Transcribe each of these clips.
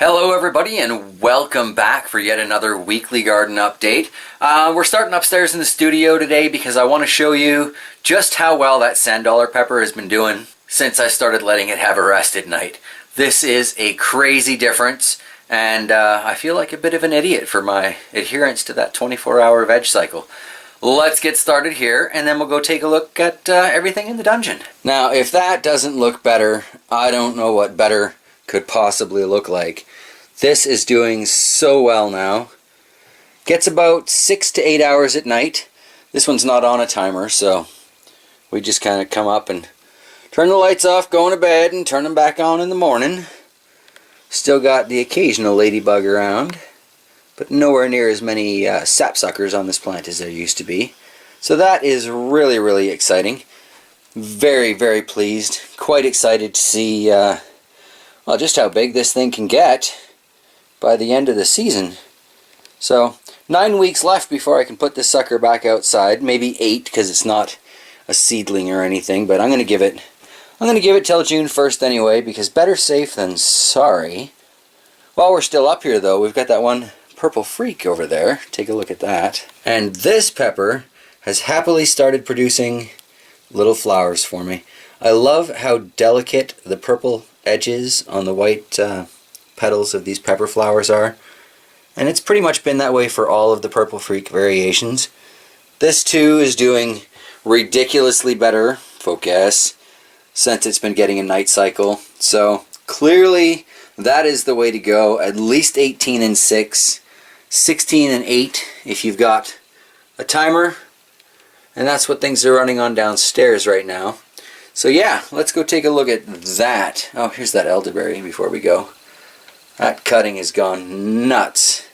Hello everybody and welcome back for yet another weekly garden update. We're starting upstairs in the studio today because I want to show you just how well that sand dollar pepper has been doing since I started letting it have a rest at night. This is a crazy difference, and I feel like a bit of an idiot for my adherence to that 24-hour veg cycle. Let's get started here and then we'll go take a look at everything in the dungeon. Now if that doesn't look better, I don't know what better could possibly look like. This is doing so well now. Gets about 6 to 8 hours at night. This one's not on a timer, so we just kind of come up and turn the lights off, go to bed, and turn them back on in the morning. Still got the occasional ladybug around, but nowhere near as many sapsuckers on this plant as there used to be. So that is really, really exciting. Very, very pleased. Quite excited to see well, just how big this thing can get by the end of the season. So 9 weeks left before I can put this sucker back outside. Maybe 8 because it's not a seedling or anything. But I'm going to give it till June 1st anyway, because better safe than sorry. While we're still up here though, we've got that one purple freak over there. Take a look at that. And this pepper has happily started producing little flowers for me. I love how delicate the purple edges on the white petals of these pepper flowers are, and it's pretty much been that way for all of the purple freak variations. This too is doing ridiculously better, focus, since it's been getting a night cycle. So clearly that is the way to go. At least 18 and 6, 16 and 8 if you've got a timer, and that's what things are running on downstairs right now. So yeah, let's go take a look at that. Oh, here's that elderberry before we go. That cutting has gone nuts.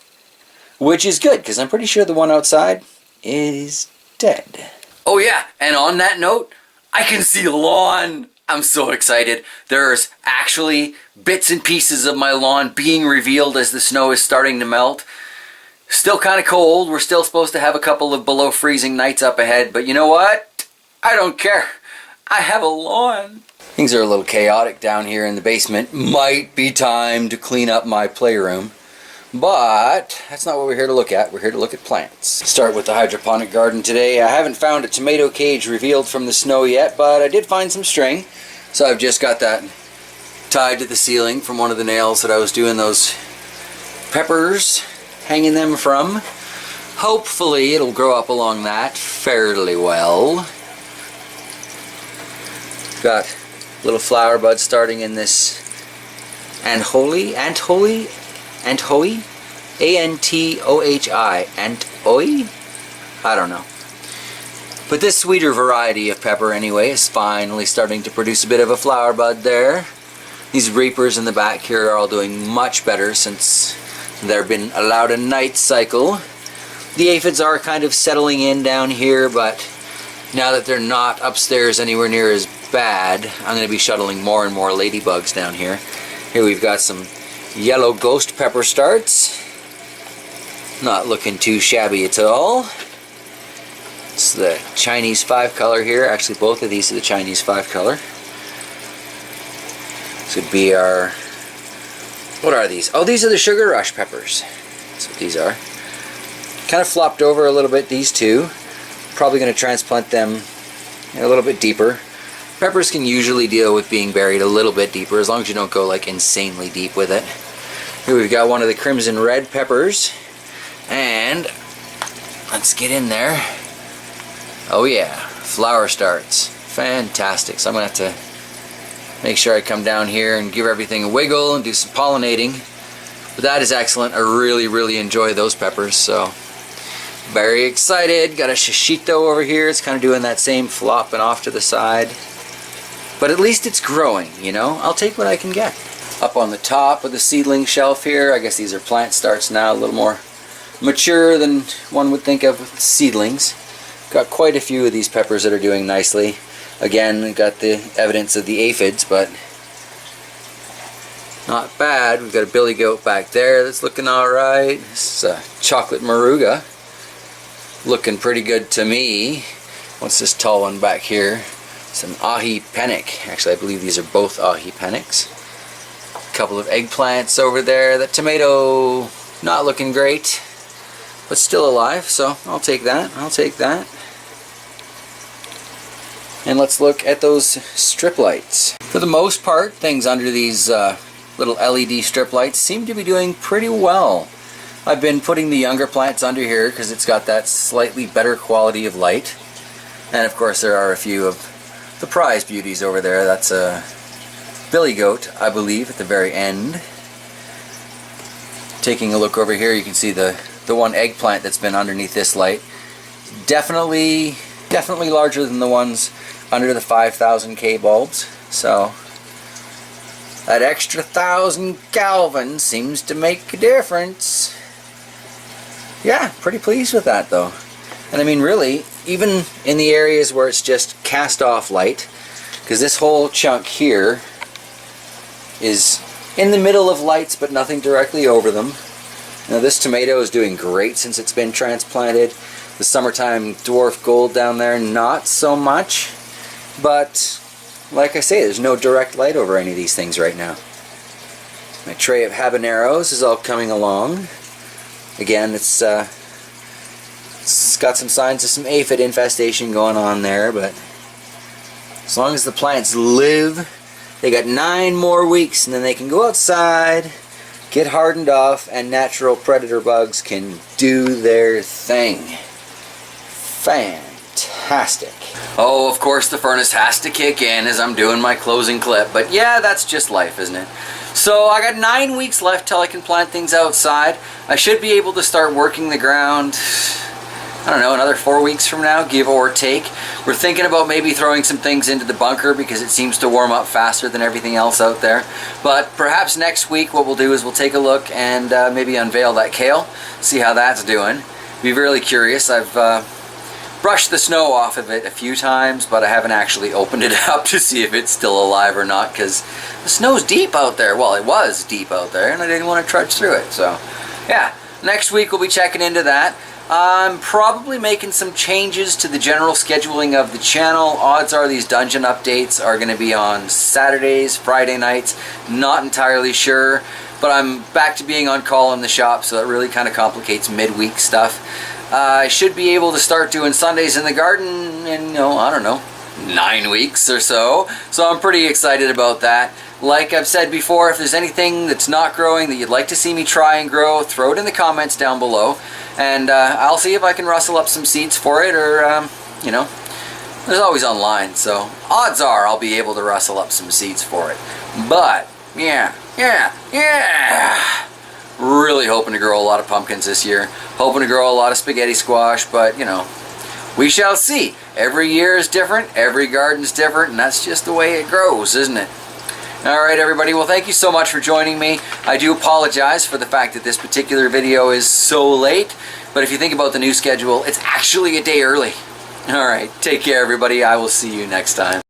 Which is good, because I'm pretty sure the one outside is dead. Oh yeah, and on that note, I can see lawn. I'm so excited. There's actually bits and pieces of my lawn being revealed as the snow is starting to melt. Still kind of cold. We're still supposed to have a couple of below freezing nights up ahead, but you know what? I don't care. I have a lawn. Things are a little chaotic down here in the basement. Might be time to clean up my playroom. But that's not what we're here to look at. We're here to look at plants. Start with the hydroponic garden today. I haven't found a tomato cage revealed from the snow yet, but I did find some string. So I've just got that tied to the ceiling from one of the nails that I was doing those peppers, hanging them from. Hopefully it'll grow up along that fairly well. Got little flower buds starting in this Antohi, A-N-T-O-H-I, Antohi? I don't know. But this sweeter variety of pepper anyway is finally starting to produce a bit of a flower bud there. These reapers in the back here are all doing much better since they've been allowed a night cycle. The aphids are kind of settling in down here, but now that they're not upstairs anywhere near as bad, I'm going to be shuttling more and more ladybugs down here. Here we've got some yellow ghost pepper starts. Not looking too shabby at all. It's the Chinese 5 color here. Actually, both of these are the Chinese 5 color. This would be our... What are these? Oh, these are the Sugar Rush peppers. That's what these are. Kind of flopped over a little bit, these two. Probably going to transplant them a little bit deeper. Peppers can usually deal with being buried a little bit deeper as long as you don't go like insanely deep with it. Here we've got one of the crimson red peppers, and let's get in there. Oh yeah, flower starts. Fantastic. So I'm going to have to make sure I come down here and give everything a wiggle and do some pollinating. But that is excellent. I really, really enjoy those peppers, so very excited. Got a shishito over here. It's kind of doing that same flopping off to the side. But at least it's growing, you know? I'll take what I can get. Up on the top of the seedling shelf here, I guess these are plant starts now, a little more mature than one would think of with seedlings. Got quite a few of these peppers that are doing nicely. Again, we got the evidence of the aphids, but not bad. We've got a billy goat back there that's looking alright. This is a chocolate moruga. Looking pretty good to me. What's this tall one back here? Some ahi panic. Actually, I believe these are both ahi panics. couple of eggplants over there. That tomato not looking great, but still alive, so I'll take that. I'll take that. And let's look at those strip lights. For the most part, things under these little LED strip lights seem to be doing pretty well. I've been putting the younger plants under here because it's got that slightly better quality of light. And of course there are a few of the prize beauties over there. That's a billy goat, I believe, at the very end. Taking a look over here, you can see the one eggplant that's been underneath this light. Definitely larger than the ones under the 5000K bulbs. So that extra 1000 Kelvin seems to make a difference. Yeah, pretty pleased with that though. And I mean, really, even in the areas where it's just cast off light, because this whole chunk here is in the middle of lights but nothing directly over them. Now this tomato is doing great since it's been transplanted. The summertime dwarf gold down there, not so much. But like I say, there's no direct light over any of these things right now. My tray of habaneros is all coming along. Again, it's got some signs of some aphid infestation going on there, but as long as the plants live, they got 9 more weeks and then they can go outside, get hardened off, and natural predator bugs can do their thing. Fantastic. Oh, of course the furnace has to kick in as I'm doing my closing clip, but yeah, that's just life, isn't it? So I got 9 weeks left till I can plant things outside. I should be able to start working the ground, I don't know, another 4 weeks from now, give or take. We're thinking about maybe throwing some things into the bunker because it seems to warm up faster than everything else out there. But perhaps next week what we'll do is we'll take a look and maybe unveil that kale, see how that's doing. Be really curious. I've brushed the snow off of it a few times, but I haven't actually opened it up to see if it's still alive or not, because the snow's deep out there. Well, it was deep out there, and I didn't want to trudge through it. So, yeah, next week we'll be checking into that. I'm probably making some changes to the general scheduling of the channel. Odds are these dungeon updates are going to be on Saturdays, Friday nights. Not entirely sure, but I'm back to being on call in the shop, so that really kind of complicates midweek stuff. I should be able to start doing Sundays in the garden in, I don't know, 9 weeks or so. So I'm pretty excited about that. Like I've said before, if there's anything that's not growing that you'd like to see me try and grow, throw it in the comments down below. And I'll see if I can rustle up some seeds for it, or, there's always online. So odds are I'll be able to rustle up some seeds for it. But, yeah. Really hoping to grow a lot of pumpkins this year. Hoping to grow a lot of spaghetti squash, but, we shall see. Every year is different, every garden's different, and that's just the way it grows, isn't it? Alright everybody, well thank you so much for joining me. I do apologize for the fact that this particular video is so late, but if you think about the new schedule, it's actually a day early. Alright, take care everybody, I will see you next time.